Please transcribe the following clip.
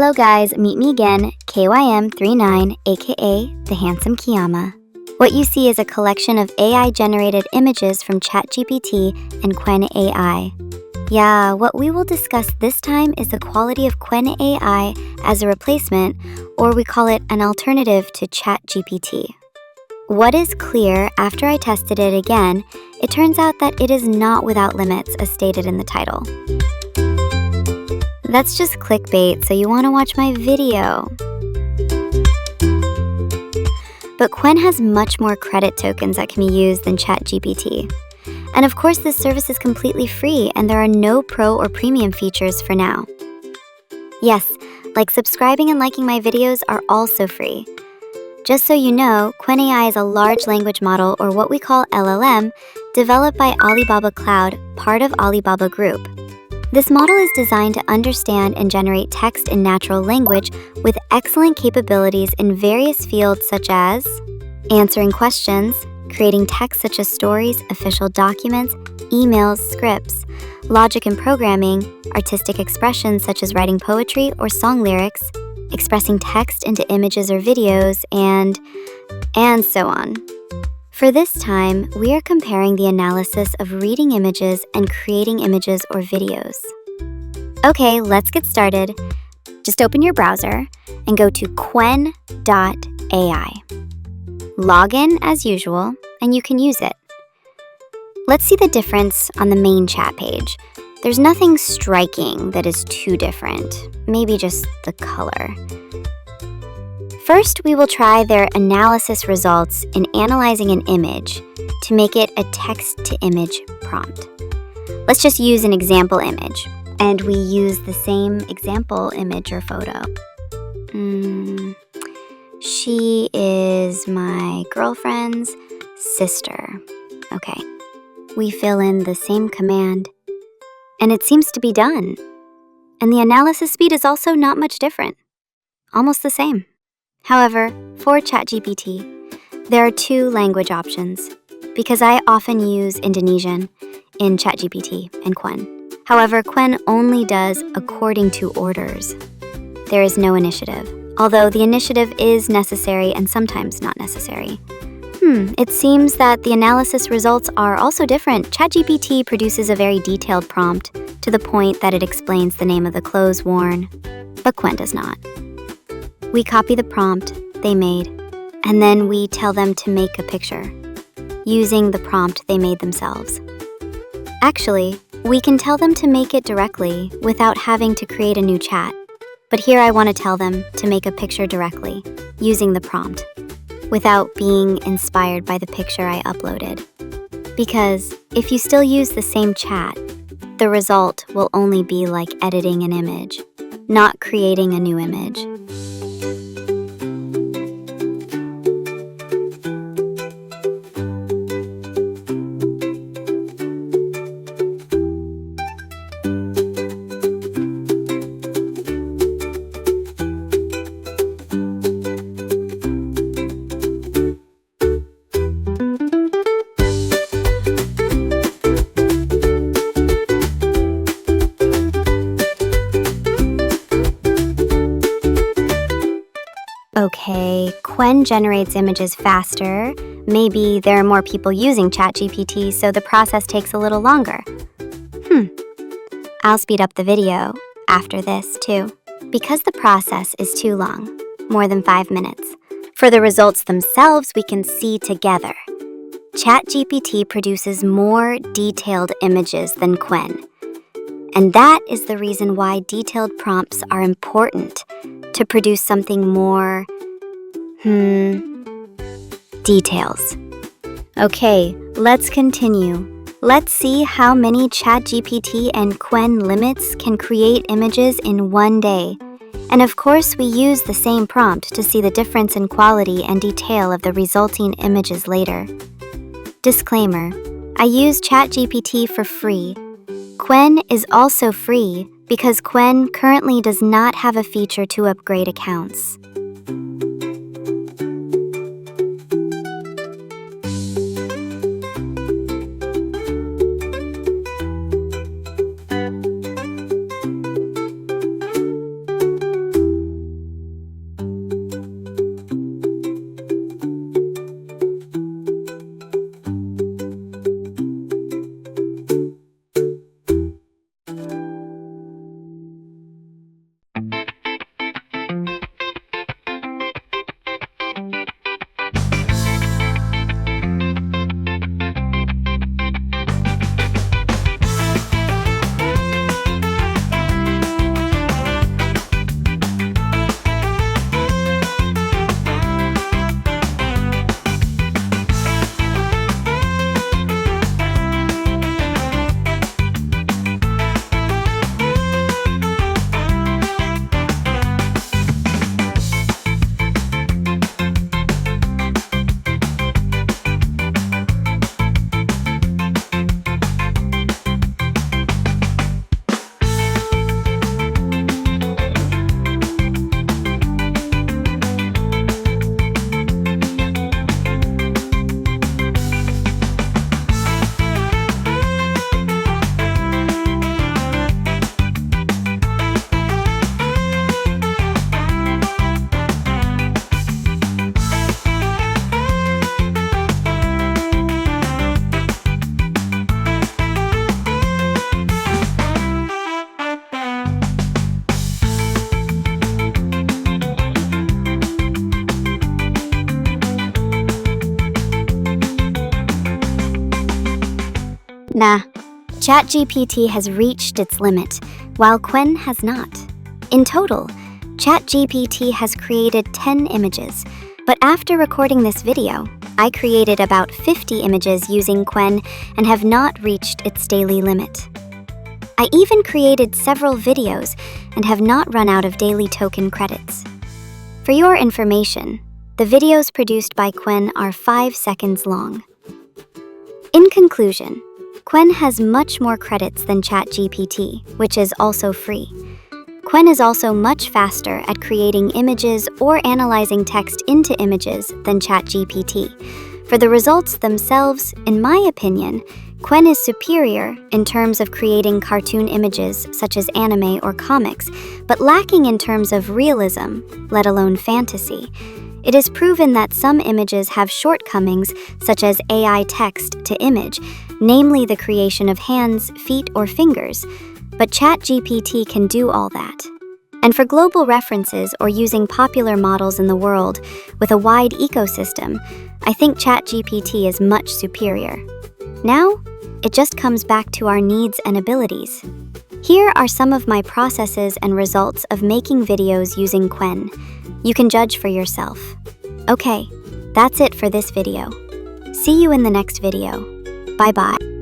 Hello guys, meet me again, KYM39, aka the handsome Kiyama. What you see is a collection of AI-generated images from Chatgpt and Qwen AI. Yeah, what we will discuss this time is the quality of Qwen AI as a replacement, or we call it an alternative to Chatgpt. What is clear after I tested it again, it turns out that it is not without limits as stated in the title. That's just clickbait, so you want to watch my video. But Qwen has much more credit tokens that can be used than Chatgpt. And of course, this service is completely free and there are no pro or premium features for now. Yes, like subscribing and liking my videos are also free. Just so you know, Qwen AI is a large language model, or what we call LLM, developed by Alibaba Cloud, part of Alibaba Group. This model is designed to understand and generate text in natural language with excellent capabilities in various fields such as answering questions, creating text such as stories, official documents, emails, scripts, logic and programming, artistic expressions such as writing poetry or song lyrics, expressing text into images or videos, and so on. For this time, we are comparing the analysis of reading images and creating images or videos. Okay, let's get started. Just open your browser and go to Qwen AI. Log in as usual, and you can use it. Let's see the difference on the main chat page. There's nothing striking that is too different, maybe just the color. First, we will try their analysis results in analyzing an image to make it a text-to-image prompt. Let's just use an example image, and we use the same example image or photo. She is my girlfriend's sister. Okay. We fill in the same command, and it seems to be done. And the analysis speed is also not much different, almost the same. However, for Chatgpt, there are two language options, because I often use Indonesian in Chatgpt and Qwen. However, Qwen only does according to orders. There is no initiative, although the initiative is necessary and sometimes not necessary. It seems that the analysis results are also different. Chatgpt produces a very detailed prompt to the point that it explains the name of the clothes worn, but Qwen does not. We copy the prompt they made, and then we tell them to make a picture, using the prompt they made themselves. Actually, we can tell them to make it directly without having to create a new chat. But here I want to tell them to make a picture directly, using the prompt, without being inspired by the picture I uploaded. Because if you still use the same chat, the result will only be like editing an image, not creating a new image. Okay, Qwen generates images faster. Maybe there are more people using Chatgpt, so the process takes a little longer. I'll speed up the video after this too, because the process is too long, more than 5 minutes. For the results themselves, we can see together. Chatgpt produces more detailed images than Qwen. And that is the reason why detailed prompts are important to produce something more, details. Okay, let's continue. Let's see how many Chatgpt and Qwen limits can create images in one day. And of course, we use the same prompt to see the difference in quality and detail of the resulting images later. Disclaimer, I use Chatgpt for free. Qwen is also free because Qwen currently does not have a feature to upgrade accounts. Nah, ChatGPT has reached its limit, while Qwen has not. In total, ChatGPT has created 10 images, but after recording this video, I created about 50 images using Qwen and have not reached its daily limit. I even created several videos and have not run out of daily token credits. For your information, the videos produced by Qwen are 5 seconds long. In conclusion, Qwen has much more credits than ChatGPT, which is also free. Qwen is also much faster at creating images or analyzing text into images than ChatGPT. For the results themselves, in my opinion, Qwen is superior in terms of creating cartoon images such as anime or comics, but lacking in terms of realism, let alone fantasy. It is proven that some images have shortcomings such as AI text to image, namely the creation of hands, feet, or fingers, but ChatGPT can do all that. And for global references or using popular models in the world with a wide ecosystem, I think ChatGPT is much superior. Now, it just comes back to our needs and abilities. Here are some of my processes and results of making videos using Qwen. You can judge for yourself. Okay, that's it for this video. See you in the next video. Bye-bye.